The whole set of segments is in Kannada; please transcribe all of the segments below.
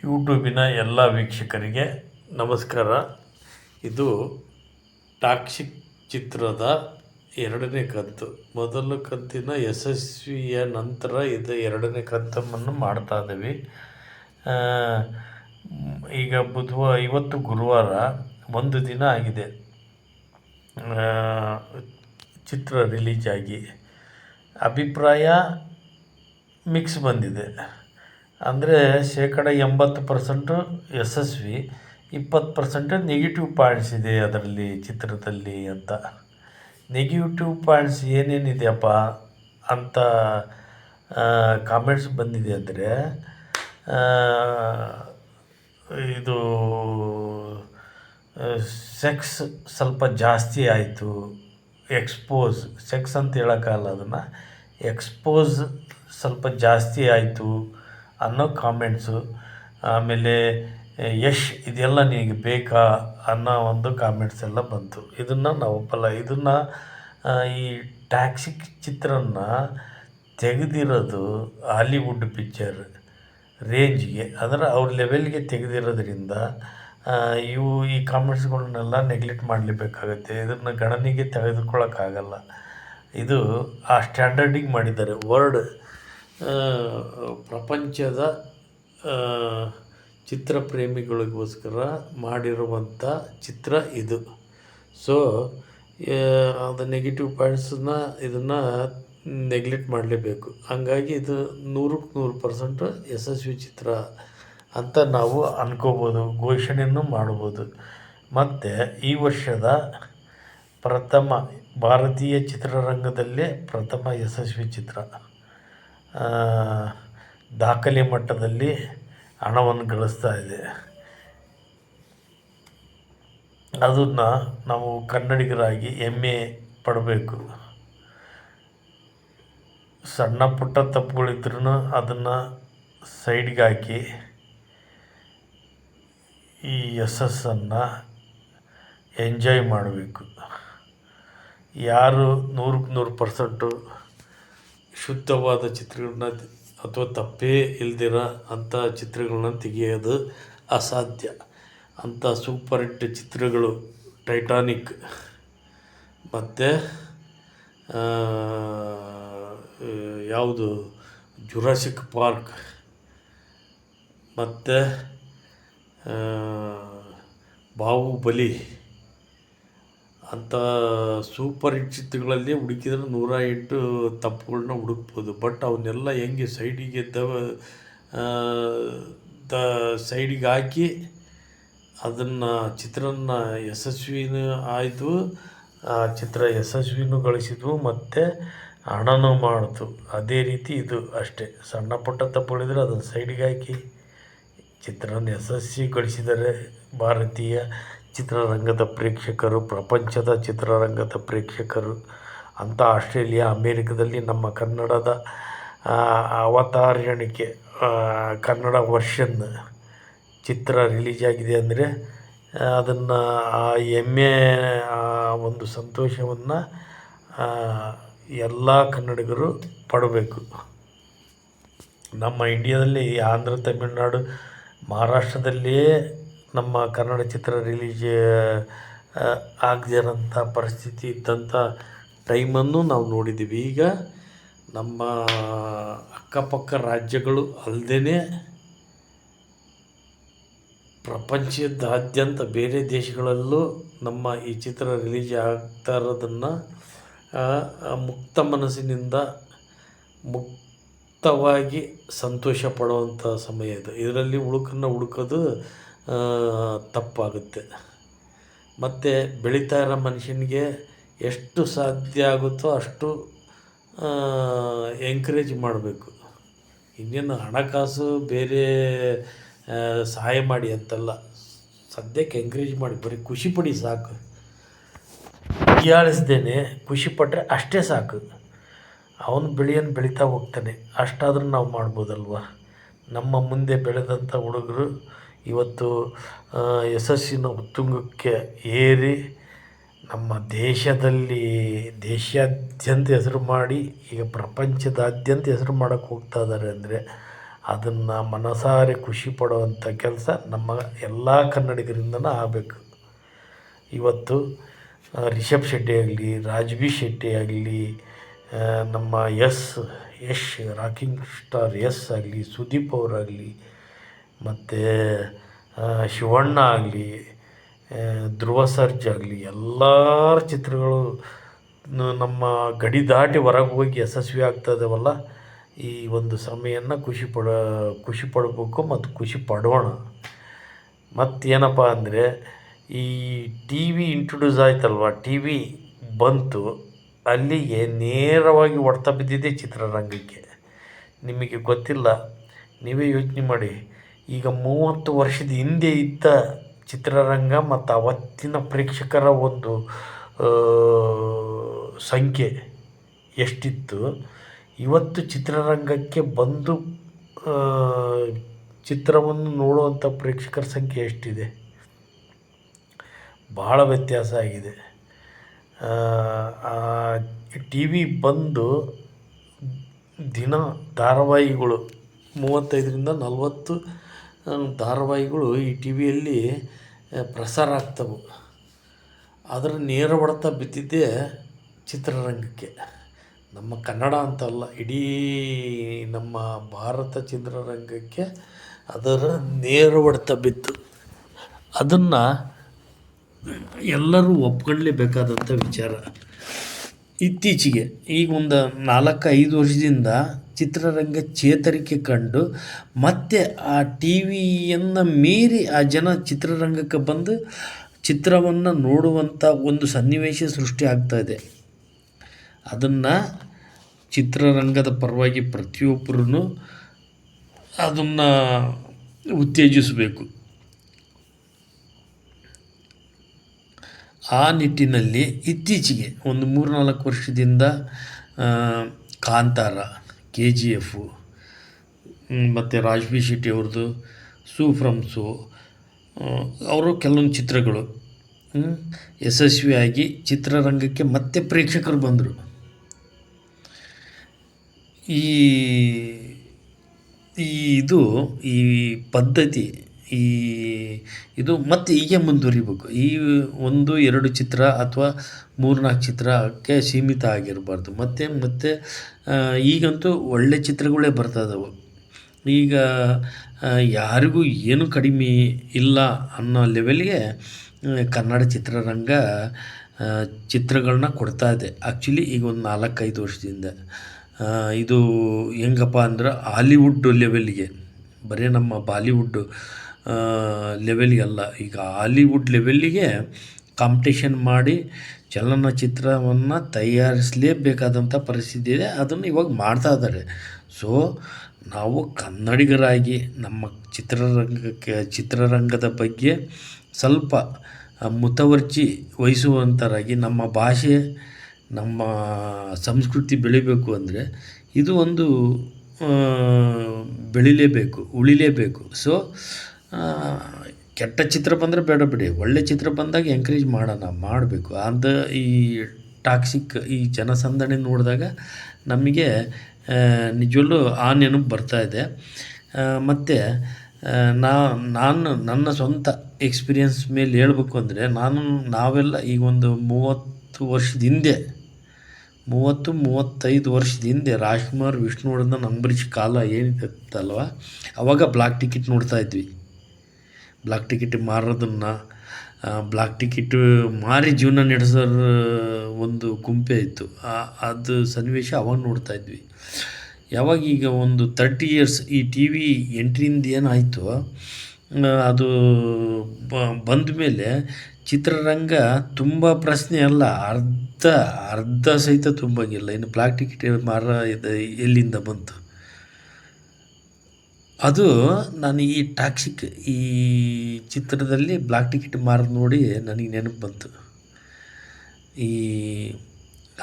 ಯೂಟ್ಯೂಬಿನ ಎಲ್ಲ ವೀಕ್ಷಕರಿಗೆ ನಮಸ್ಕಾರ. ಇದು ಟಾಕ್ಸಿಕ್ ಚಿತ್ರದ ಎರಡನೇ ಕಂತು. ಮೊದಲ ಕಂತಿನ ಯಶಸ್ವಿಯ ನಂತರ ಇದು ಎರಡನೇ ಕಂತನ್ನು ಮಾಡ್ತಾ ಇದ್ದೀವಿ. ಈಗ ಇವತ್ತು ಗುರುವಾರ ಒಂದು ದಿನ ಆಗಿದೆ ಚಿತ್ರ ರಿಲೀಸ್ ಆಗಿ. ಅಭಿಪ್ರಾಯ ಮಿಕ್ಸ್ ಬಂದಿದೆ. ಅಂದರೆ 80% ಯಶಸ್ವಿ, 20% ನೆಗೆಟಿವ್ ಪಾಯಿಂಟ್ಸ್ ಇದೆ ಅದರಲ್ಲಿ ಚಿತ್ರದಲ್ಲಿ ಅಂತ. ನೆಗೆಟಿವ್ ಪಾಯಿಂಟ್ಸ್ ಏನೇನಿದೆಯಪ್ಪ ಅಂತ ಕಾಮೆಂಟ್ಸ್ ಬಂದಿದೆ ಅಂದರೆ, ಇದು ಸೆಕ್ಸ್ ಸ್ವಲ್ಪ ಜಾಸ್ತಿ ಆಯಿತು, ಸೆಕ್ಸ್ ಅಂತ ಹೇಳೋಕ್ಕಲ್ಲ, ಅದನ್ನು ಎಕ್ಸ್ಪೋಸ್ ಸ್ವಲ್ಪ ಜಾಸ್ತಿ ಆಯಿತು ಅನ್ನೋ ಕಾಮೆಂಟ್ಸು. ಆಮೇಲೆ ಇದೆಲ್ಲ ನಿನಗೆ ಬೇಕಾ ಅನ್ನೋ ಒಂದು ಕಾಮೆಂಟ್ಸ್ ಎಲ್ಲ ಬಂತು. ಇದನ್ನು ನಾವು ಒಪ್ಪಲ್ಲ. ಇದನ್ನು ಈ ಟಾಕ್ಸಿಕ್ ಚಿತ್ರನ ತೆಗೆದಿರೋದು ಹಾಲಿವುಡ್ ಪಿಕ್ಚರ್ ರೇಂಜ್ಗೆ, ಅಂದರೆ ಅವ್ರ ಲೆವೆಲ್ಗೆ ತೆಗೆದಿರೋದ್ರಿಂದ ಈ ಕಾಮೆಂಟ್ಸ್ಗಳನ್ನೆಲ್ಲ ನೆಗ್ಲೆಕ್ಟ್ ಮಾಡಲೇಬೇಕಾಗತ್ತೆ. ಇದನ್ನು ಗಣನೆಗೆ ತೆಗೆದುಕೊಳ್ಳೋಕ್ಕಾಗಲ್ಲ. ಇದು ಆ ಸ್ಟ್ಯಾಂಡರ್ಡಿಗೆ ಮಾಡಿದ್ದಾರೆ. ಪ್ರಪಂಚದ ಚಿತ್ರ ಪ್ರೇಮಿಗಳಿಗೋಸ್ಕರ ಮಾಡಿರುವಂಥ ಚಿತ್ರ ಇದು. ಸೊ ಅದು ನೆಗೆಟಿವ್ ಪಾಯಿಂಟ್ಸನ್ನ ಇದನ್ನು ನೆಗ್ಲೆಕ್ಟ್ ಮಾಡಲೇಬೇಕು. ಹಂಗಾಗಿ ಇದು 100% ಯಶಸ್ವಿ ಚಿತ್ರ ಅಂತ ನಾವು ಅನ್ಕೋಬೋದು, ಘೋಷಣೆಯನ್ನು ಮಾಡ್ಬೋದು. ಮತ್ತು ಈ ವರ್ಷದ ಪ್ರಥಮ ಭಾರತೀಯ ಚಿತ್ರರಂಗದಲ್ಲೇ ಪ್ರಥಮ ಯಶಸ್ವಿ ಚಿತ್ರ, ದಾಖಲೆ ಮಟ್ಟದಲ್ಲಿ ಹಣವನ್ನು ಗಳಿಸ್ತಾ ಇದೆ. ಅದನ್ನು ನಾವು ಕನ್ನಡಿಗರಾಗಿ ಹೆಮ್ಮೆ ಪಡಬೇಕು. ಸಣ್ಣ ಪುಟ್ಟ ತಪ್ಪುಗಳಿದ್ರೂ ಅದನ್ನು ಸೈಡ್ಗೆ ಹಾಕಿ ಈ ಯಶಸ್ಸನ್ನು ಎಂಜಾಯ್ ಮಾಡಬೇಕು. ಯಾರು 100% ಶುದ್ಧವಾದ ಚಿತ್ರಗಳನ್ನ ಅಥವಾ ತಪ್ಪೇ ಇಲ್ದಿರ ಅಂಥ ಚಿತ್ರಗಳನ್ನ ತೆಗೆಯೋದು ಅಸಾಧ್ಯ. ಅಂಥ ಸೂಪರ್ ಹಿಟ್ ಚಿತ್ರಗಳು ಟೈಟಾನಿಕ್ ಮತ್ತು ಯಾವುದು ಜುರಾಸಿಕ್ ಪಾರ್ಕ್ ಮತ್ತು ಬಾಹುಬಲಿ ಅಂಥ ಸೂಪರ್ ಹಿಟ್ ಚಿತ್ರಗಳಲ್ಲಿ ಹುಡುಕಿದ್ರೆ 108 ತಪ್ಪುಗಳನ್ನ ಹುಡುಕ್ಬೋದು. ಬಟ್ ಅವನ್ನೆಲ್ಲ ಹೆಂಗೆ ಸೈಡಿಗೆ ಹಾಕಿ ಅದನ್ನು ಚಿತ್ರನ ಯಶಸ್ವಿನೂ ಆಯಿತು, ಆ ಚಿತ್ರ ಯಶಸ್ವಿನೂ ಗಳಿಸಿದ್ವು ಮತ್ತು ಹಣನೂ ಮಾಡ್ತು. ಅದೇ ರೀತಿ ಇದು ಅಷ್ಟೇ. ಸಣ್ಣ ಪುಟ್ಟ ತಪ್ಪುಗಳಿದ್ರೆ ಅದನ್ನು ಸೈಡಿಗೆ ಹಾಕಿ ಚಿತ್ರನ ಯಶಸ್ವಿಗೊಳಿಸಿದರೆ ಭಾರತೀಯ ಚಿತ್ರರಂಗದ ಪ್ರೇಕ್ಷಕರು, ಪ್ರಪಂಚದ ಚಿತ್ರರಂಗದ ಪ್ರೇಕ್ಷಕರು ಅಂತ ಆಸ್ಟ್ರೇಲಿಯಾ, ಅಮೇರಿಕದಲ್ಲಿ ನಮ್ಮ ಕನ್ನಡದ ಅವತರಣಿಕೆ ಕನ್ನಡ ವರ್ಷನ್ ಚಿತ್ರ ರಿಲೀಸ್ ಆಗಿದೆ ಅಂದರೆ ಅದನ್ನು ಆ ಹೆಮ್ಮೆ, ಒಂದು ಸಂತೋಷವನ್ನು ಎಲ್ಲ ಕನ್ನಡಿಗರು ಪಡಬೇಕು. ನಮ್ಮ ಇಂಡಿಯಾದಲ್ಲಿ ಆಂಧ್ರ, ತಮಿಳುನಾಡು, ಮಹಾರಾಷ್ಟ್ರದಲ್ಲಿಯೇ ನಮ್ಮ ಕನ್ನಡ ಚಿತ್ರ ರಿಲೀಸ್ ಆಗದಿರೋಂಥ ಪರಿಸ್ಥಿತಿ ಇದ್ದಂಥ ಟೈಮನ್ನು ನಾವು ನೋಡಿದ್ದೀವಿ. ಈಗ ನಮ್ಮ ಅಕ್ಕಪಕ್ಕ ರಾಜ್ಯಗಳು ಅಲ್ಲದೇ ಪ್ರಪಂಚದಾದ್ಯಂತ ಬೇರೆ ದೇಶಗಳಲ್ಲೂ ನಮ್ಮ ಈ ಚಿತ್ರ ರಿಲೀಸ್ ಆಗ್ತಾ ಇರೋದನ್ನು ಮುಕ್ತ ಮನಸ್ಸಿನಿಂದ ಮುಕ್ತವಾಗಿ ಸಂತೋಷ ಪಡುವಂಥ ಸಮಯ ಇದು. ಇದರಲ್ಲಿ ಹುಡುಕೋದು ತಪ್ಪಾಗುತ್ತೆ. ಮತ್ತು ಬೆಳೀತಾ ಇರೋ ಮನುಷ್ಯನಿಗೆ ಎಷ್ಟು ಸಾಧ್ಯ ಆಗುತ್ತೋ ಅಷ್ಟು ಎಂಕರೇಜ್ ಮಾಡಬೇಕು. ಇನ್ನೇನು ಹಣಕಾಸು ಬೇರೆ ಸಹಾಯ ಮಾಡಿ ಅಂತಲ್ಲ, ಸದ್ಯಕ್ಕೆ ಎಂಕರೇಜ್ ಮಾಡಿ, ಬರೀ ಖುಷಿಪಡಿ ಸಾಕು. ಹೀಯಾಳಿಸ್ದೇನೆ ಖುಷಿಪಟ್ಟರೆ ಅಷ್ಟೇ ಸಾಕು. ಅವನು ಬೆಳೀತಾ ಹೋಗ್ತಾನೆ. ಅಷ್ಟಾದರೂ ನಾವು ಮಾಡ್ಬೋದಲ್ವ. ನಮ್ಮ ಮುಂದೆ ಬೆಳೆದಂಥ ಹುಡುಗರು ಇವತ್ತು ಯಶಸ್ಸಿನ ಉತ್ತುಂಗಕ್ಕೆ ಏರಿ ನಮ್ಮ ದೇಶಾದ್ಯಂತ ಹೆಸರು ಮಾಡಿ ಈಗ ಪ್ರಪಂಚದಾದ್ಯಂತ ಹೆಸರು ಮಾಡೋಕ್ಕೆ ಹೋಗ್ತಾ ಇದ್ದಾರೆ ಅಂದರೆ ಅದನ್ನು ಮನಸಾರೆ ಖುಷಿ ಪಡುವಂಥ ಕೆಲಸ ನಮ್ಮ ಎಲ್ಲ ಕನ್ನಡಿಗರಿಂದನೂ ಆಗಬೇಕು. ಇವತ್ತು ರಿಷಬ್ ಶೆಟ್ಟಿ ಆಗಲಿ, ರಾಜ್ಬಿ ಶೆಟ್ಟಿ ಆಗಲಿ, ನಮ್ಮ ಯಶ್ ರಾಕಿಂಗ್ ಸ್ಟಾರ್ ಯಶ್ ಆಗಲಿ, ಸುದೀಪ್ ಅವರಾಗಲಿ, ಮತ್ತು ಶಿವಣ್ಣ ಆಗಲಿ, ಧ್ರುವ ಸರ್ಜಾ ಆಗಲಿ, ಎಲ್ಲರ ಚಿತ್ರಗಳು ನಮ್ಮ ಗಡಿ ದಾಟಿ ಹೊರಗೆ ಹೋಗಿ ಯಶಸ್ವಿ ಆಗ್ತದವಲ್ಲ. ಈ ಒಂದು ಸಮಯವನ್ನು ಖುಷಿ ಪಡಬೇಕು ಮತ್ತು ಖುಷಿ ಪಡೋಣ. ಮತ್ತೇನಪ್ಪ ಅಂದರೆ, ಈ ಟಿ ವಿ ಇಂಟ್ರೊಡ್ಯೂಸ್ ಆಯ್ತಲ್ವ, ಟಿ ವಿ ಬಂತು, ಅಲ್ಲಿಗೆ ನೇರವಾಗಿ ಹೊಡ್ತ ಬಿದ್ದಿದೆ ಚಿತ್ರರಂಗಕ್ಕೆ. ನಿಮಗೆ ಗೊತ್ತಿಲ್ಲ, ನೀವೇ ಯೋಚನೆ ಮಾಡಿ. ಈಗ 30 ವರ್ಷದ ಹಿಂದೆ ಇದ್ದ ಚಿತ್ರರಂಗ ಮತ್ತು ಅವತ್ತಿನ ಪ್ರೇಕ್ಷಕರ ಒಂದು ಸಂಖ್ಯೆ ಎಷ್ಟಿತ್ತು, ಇವತ್ತು ಚಿತ್ರರಂಗಕ್ಕೆ ಬಂದು ಚಿತ್ರವನ್ನು ನೋಡುವಂಥ ಪ್ರೇಕ್ಷಕರ ಸಂಖ್ಯೆ ಎಷ್ಟಿದೆ? ಭಾಳ ವ್ಯತ್ಯಾಸ ಆಗಿದೆ. ಟಿ ವಿ ಬಂದು ದಿನ ಧಾರಾವಾಹಿಗಳು 35ರಿಂದ 40 ಧಾರಾವಾಹಿಗಳು ಈ ಟಿ ವಿಯಲ್ಲಿ ಪ್ರಸಾರ ಆಗ್ತವೆ. ಅದರ ನೇರ ಹೊಡೆತ ಬಿದ್ದಿದ್ದೇ ಚಿತ್ರರಂಗಕ್ಕೆ. ನಮ್ಮ ಕನ್ನಡ ಅಂತಲ್ಲ, ಇಡೀ ನಮ್ಮ ಭಾರತ ಚಿತ್ರರಂಗಕ್ಕೆ ಅದರ ನೇರ ಹೊಡೆತ ಬಿತ್ತು. ಅದನ್ನು ಎಲ್ಲರೂ ಒಪ್ಕೊಳ್ಳೇಬೇಕಾದಂಥ ವಿಚಾರ. ಇತ್ತೀಚೆಗೆ ಈಗ ಒಂದು 4-5 ವರ್ಷದಿಂದ ಚಿತ್ರರಂಗ ಚೇತರಿಕೆ ಕಂಡು ಮತ್ತೆ ಆ ಟಿ ವಿಯನ್ನು ಮೀರಿ ಆ ಜನ ಚಿತ್ರರಂಗಕ್ಕೆ ಬಂದು ಚಿತ್ರವನ್ನು ನೋಡುವಂಥ ಒಂದು ಸನ್ನಿವೇಶ ಸೃಷ್ಟಿ ಆಗ್ತಾಯಿದೆ. ಅದನ್ನು ಚಿತ್ರರಂಗದ ಪರವಾಗಿ ಪ್ರತಿಯೊಬ್ಬರೂ ಅದನ್ನು ಉತ್ತೇಜಿಸಬೇಕು. ಆ ನಿಟ್ಟಿನಲ್ಲಿ ಇತ್ತೀಚೆಗೆ ಒಂದು 3-4 ವರ್ಷದಿಂದ ಕಾಂತಾರ, KGF, ಮತ್ತು ರಾಜ್ಬಿ ಶೆಟ್ಟಿ ಅವ್ರದ್ದು ಸೂ ಫ್ರಮ್ ಸೂ, ಅವರು ಕೆಲವೊಂದು ಚಿತ್ರಗಳು ಯಶಸ್ವಿಯಾಗಿ ಚಿತ್ರರಂಗಕ್ಕೆ ಮತ್ತೆ ಪ್ರೇಕ್ಷಕರು ಬಂದರು. ಈ ಪದ್ಧತಿ ಇದು ಮತ್ತೆ ಹೀಗೆ ಮುಂದುವರಿಬೇಕು. ಈ 1-2 ಚಿತ್ರ ಅಥವಾ 3-4 ಚಿತ್ರಕ್ಕೆ ಸೀಮಿತ ಆಗಿರಬಾರ್ದು. ಮತ್ತೆ ಈಗಂತೂ ಒಳ್ಳೆ ಚಿತ್ರಗಳೇ ಬರ್ತಾಯಿದ್ದಾವೆ. ಈಗ ಯಾರಿಗೂ ಏನು ಕಡಿಮೆ ಇಲ್ಲ ಅನ್ನೋ ಲೆವೆಲ್ಗೆ ಕನ್ನಡ ಚಿತ್ರರಂಗ ಚಿತ್ರಗಳನ್ನ ಕೊಡ್ತಾಯಿದೆ. ಆ್ಯಕ್ಚುಲಿ ಈಗ ಒಂದು 4-5 ವರ್ಷದಿಂದ ಇದು ಹೆಂಗಪ್ಪ ಅಂದ್ರೆ ಹಾಲಿವುಡ್ ಲೆವೆಲ್ಗೆ, ಬರೀ ನಮ್ಮ ಬಾಲಿವುಡ್ ಲೆವೆಲ್ಗೆಲ್ಲ, ಈಗ ಹಾಲಿವುಡ್ ಲೆವೆಲ್ಲಿಗೆ ಕಾಂಪಿಟೇಷನ್ ಮಾಡಿ ಚಲನಚಿತ್ರವನ್ನು ತಯಾರಿಸಲೇಬೇಕಾದಂಥ ಪರಿಸ್ಥಿತಿ ಇದೆ. ಅದನ್ನು ಇವಾಗ ಮಾಡ್ತಾ ಇದ್ದಾರೆ. ಸೊ ನಾವು ಕನ್ನಡಿಗರಾಗಿ ನಮ್ಮ ಚಿತ್ರರಂಗದ ಬಗ್ಗೆ ಸ್ವಲ್ಪ ಮುತುವರ್ಜಿ ವಹಿಸುವಂಥರಾಗಿ ನಮ್ಮ ಭಾಷೆ, ನಮ್ಮ ಸಂಸ್ಕೃತಿ ಬೆಳಿಬೇಕು ಅಂದರೆ ಇದು ಒಂದು ಬೆಳಿಲೇಬೇಕು, ಉಳಿಲೇಬೇಕು. ಸೊ ಕೆಟ್ಟ ಚಿತ್ರ ಬಂದರೆ ಬೇಡ ಬಿಡಿ, ಒಳ್ಳೆ ಚಿತ್ರ ಬಂದಾಗ ಎಂಕರೇಜ್ ಮಾಡಬೇಕು. ಅದು ಈ ಟಾಕ್ಸಿಕ್ ಈ ಜನಸಂದಣಿ ನೋಡಿದಾಗ ನಮಗೆ ನಿಜವಲ್ಲೂ ಆ ನೆನಪು ಬರ್ತಾಯಿದೆ. ಮತ್ತು ನಾನು ನನ್ನ ಸ್ವಂತ ಎಕ್ಸ್ಪೀರಿಯನ್ಸ್ ಮೇಲೆ ಹೇಳ್ಬೇಕು ಅಂದರೆ, ನಾವೆಲ್ಲ ಈಗ ಒಂದು 30 ವರ್ಷದ ಹಿಂದೆ, 30-35 ವರ್ಷದ ಹಿಂದೆ ರಾಜ್ಕುಮಾರ್, ವಿಷ್ಣುವರ್ಧನ್, ಅಂಬರೀಷ್ ಕಾಲ ಏನಿತ್ತಲ್ವ, ಆವಾಗ ಬ್ಲಾಕ್ ಟಿಕೆಟ್ ನೋಡ್ತಾಯಿದ್ವಿ. ಬ್ಲಾಕ್ ಟಿಕೆಟ್ ಮಾರೋದನ್ನು, ಬ್ಲಾಕ್ ಟಿಕೆಟ್ ಮಾರಿ ಜೀವನ ನಡೆಸೋರು ಒಂದು ಗುಂಪೇ ಇತ್ತು. ಅದು ಸನ್ನಿವೇಶ ಅವಾಗ ನೋಡ್ತಾಯಿದ್ವಿ. ಯಾವಾಗ ಈಗ ಒಂದು 30 ಇಯರ್ಸ್ ಈ ಟಿ ವಿ ಎಂಟ್ರಿಯಿಂದ ಏನಾಯಿತು, ಅದು ಬಂದ ಮೇಲೆ ಚಿತ್ರರಂಗ ತುಂಬ ಪ್ರಶ್ನೆ ಅಲ್ಲ, ಅರ್ಧ ಸಹಿತ ತುಂಬಂಗಿಲ್ಲ. ಇನ್ನು ಬ್ಲಾಕ್ ಟಿಕೆಟ್ ಎಲ್ಲಿಂದ ಬಂತು? ಅದು ನಾನು ಈ ಟಾಕ್ಸಿಕ್ ಈ ಚಿತ್ರದಲ್ಲಿ ಬ್ಲಾಕ್ ಟಿಕೆಟ್ ಮಾರೋದು ನೋಡಿ ನನಗೆ ನೆನಪು ಬಂತು. ಈ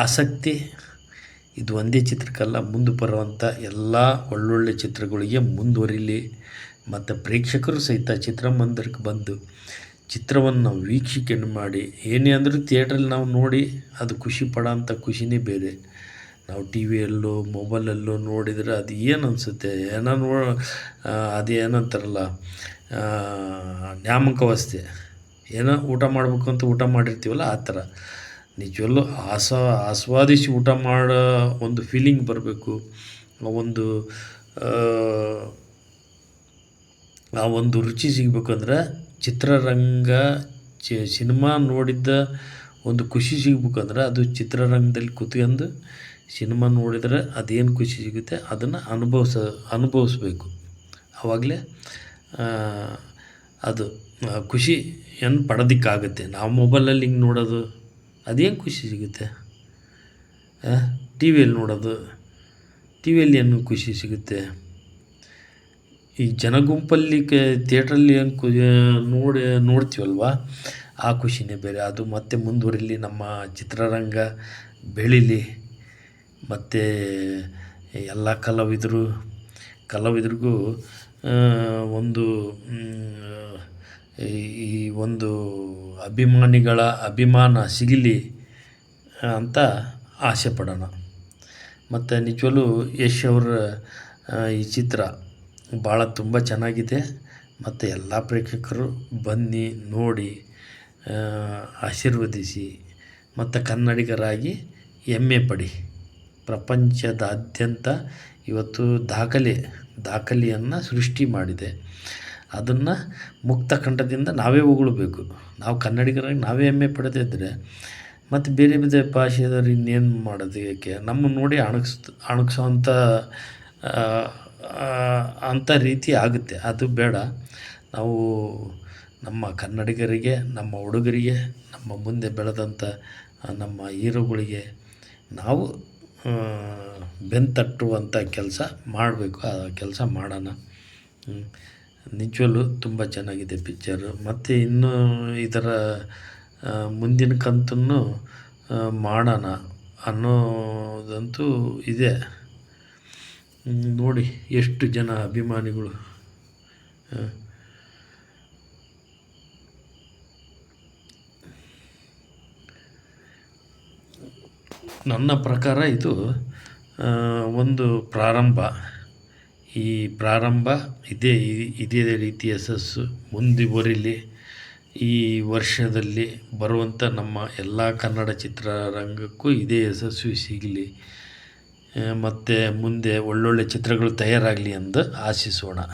ಆಸಕ್ತಿ ಇದು ಒಂದೇ ಚಿತ್ರಕ್ಕಲ್ಲ, ಮುಂದೆ ಬರುವಂಥ ಎಲ್ಲ ಒಳ್ಳೊಳ್ಳೆ ಚಿತ್ರಗಳಿಗೆ ಮುಂದುವರಿಲಿ. ಮತ್ತು ಪ್ರೇಕ್ಷಕರು ಸಹಿತ ಚಿತ್ರಮಂದಿರಕ್ಕೆ ಬಂದು ಚಿತ್ರವನ್ನು ವೀಕ್ಷಣೆ ಮಾಡಿ, ಏನೇ ಅಂದರೂ ಥಿಯೇಟ್ರಲ್ಲಿ ನಾವು ನೋಡಿ ಅದು ಖುಷಿ ಪಡೋಂಥ ಖುಷಿನೇ ಬೇರೆ. ನಾವು ಟಿ ವಿಯಲ್ಲೋ ಮೊಬೈಲಲ್ಲೋ ನೋಡಿದರೆ ಅದು ಏನು ಅನಿಸುತ್ತೆ ಏನೋ ಅದೇನಂತಾರಲ್ಲ ನ್ಯಾಮಕವಸ್ತೆ ಏನೋ ಊಟ ಮಾಡಬೇಕು ಅಂತ ಊಟ ಮಾಡಿರ್ತೀವಲ್ಲ ಆ ಥರ ನಿಜವಲ್ಲೂ ಆಸ್ವಾದಿಸಿ ಊಟ ಮಾಡೋ ಒಂದು ಫೀಲಿಂಗ್ ಬರಬೇಕು. ಒಂದು ಆ ಒಂದು ರುಚಿ ಸಿಗಬೇಕಂದ್ರೆ ಚಿತ್ರರಂಗ ಸಿನಿಮಾ ನೋಡಿದ್ದ ಒಂದು ಖುಷಿ ಸಿಗ್ಬೇಕಂದ್ರೆ ಅದು ಚಿತ್ರರಂಗದಲ್ಲಿ ಕೂತ್ಕೊಂಡು ಸಿನಿಮಾ ನೋಡಿದರೆ ಅದೇನು ಖುಷಿ ಸಿಗುತ್ತೆ ಅದನ್ನು ಅನುಭವಿಸ್ಬೇಕು. ಆವಾಗಲೇ ಅದು ಖುಷಿಯನ್ನು ಪಡೋದಕ್ಕಾಗುತ್ತೆ. ನಾವು ಮೊಬೈಲಲ್ಲಿ ಹಿಂಗೆ ನೋಡೋದು ಅದೇನು ಖುಷಿ ಸಿಗುತ್ತೆ? ಟಿ ವಿಯಲ್ಲಿ ನೋಡೋದು, ಟಿ ವಿಯಲ್ಲಿ ಏನು ಖುಷಿ ಸಿಗುತ್ತೆ? ಈ ಜನಗುಂಪಲ್ಲಿ ಥಿಯೇಟ್ರಲ್ಲಿ ಏನು ನೋಡ್ತೀವಲ್ವ ಆ ಖುಷಿನೇ ಬೇರೆ. ಅದು ಮತ್ತೆ ಮುಂದುವರಿಲಿ, ನಮ್ಮ ಚಿತ್ರರಂಗ ಬೆಳೀಲಿ, ಮತ್ತು ಎಲ್ಲ ಕಲಾವಿದರಿಗೂ ಒಂದು ಈ ಒಂದು ಅಭಿಮಾನಿಗಳ ಅಭಿಮಾನ ಸಿಗಲಿ ಅಂತ ಆಸೆ ಪಡೋಣ. ಮತ್ತು ನಿಜವಾಗ್ಲೂ ಯಶ್ ಅವರ ಈ ಚಿತ್ರ ಭಾಳ ತುಂಬ ಚೆನ್ನಾಗಿದೆ. ಮತ್ತು ಎಲ್ಲ ಪ್ರೇಕ್ಷಕರು ಬನ್ನಿ ನೋಡಿ ಆಶೀರ್ವದಿಸಿ ಮತ್ತು ಕನ್ನಡಿಗರಾಗಿ ಹೆಮ್ಮೆ ಪಡಿ. ಪ್ರಪಂಚದಾದ್ಯಂತ ಇವತ್ತು ದಾಖಲೆಯನ್ನು ಸೃಷ್ಟಿ ಮಾಡಿದೆ. ಅದನ್ನು ಮುಕ್ತ ಕಂಠದಿಂದ ನಾವೇ ಹೊಗಳ್ಬೇಕು. ನಾವು ಕನ್ನಡಿಗರಾಗಿ ನಾವೇ ಹೆಮ್ಮೆ ಪಡೆದಿದ್ದರೆ ಮತ್ತು ಬೇರೆ ಬೇರೆ ಭಾಷೆಯವರು ಇನ್ನೇನು ಮಾಡೋದಕ್ಕೆ ನಮ್ಮನ್ನು ನೋಡಿ ಅಣಗಿಸೋವಂಥ ಅಂಥ ರೀತಿ ಆಗುತ್ತೆ. ಅದು ಬೇಡ. ನಾವು ನಮ್ಮ ಕನ್ನಡಿಗರಿಗೆ, ನಮ್ಮ ಹುಡುಗರಿಗೆ, ನಮ್ಮ ಮುಂದೆ ಬೆಳೆದಂಥ ನಮ್ಮ ಹೀರೋಗಳಿಗೆ ನಾವು ಬೆನ್ತಟ್ಟುವಂಥ ಕೆಲಸ ಮಾಡಬೇಕು. ಆ ಕೆಲಸ ಮಾಡೋಣ. ನಿಜವಾಗ್ಲೂ ತುಂಬ ಚೆನ್ನಾಗಿದೆ ಪಿಕ್ಚರು. ಮತ್ತು ಇನ್ನೂ ಇದರ ಮುಂದಿನ ಕಂತನ್ನು ಮಾಡೋಣ ಅನ್ನೋದಂತೂ ಇದೆ. ನೋಡಿ ಎಷ್ಟು ಜನ ಅಭಿಮಾನಿಗಳು. ನನ್ನ ಪ್ರಕಾರ ಇದು ಒಂದು ಪ್ರಾರಂಭ. ಈ ಪ್ರಾರಂಭ ಇದೇ ರೀತಿ ಯಶಸ್ಸು ಮುಂದುವರಿಲಿ. ಈ ವರ್ಷದಲ್ಲಿ ಬರುವಂಥ ನಮ್ಮ ಎಲ್ಲ ಕನ್ನಡ ಚಿತ್ರರಂಗಕ್ಕೂ ಇದೇ ಯಶಸ್ಸು ಸಿಗಲಿ. ಮತ್ತು ಮುಂದೆ ಒಳ್ಳೊಳ್ಳೆ ಚಿತ್ರಗಳು ತಯಾರಾಗಲಿ ಎಂದು ಆಶಿಸೋಣ.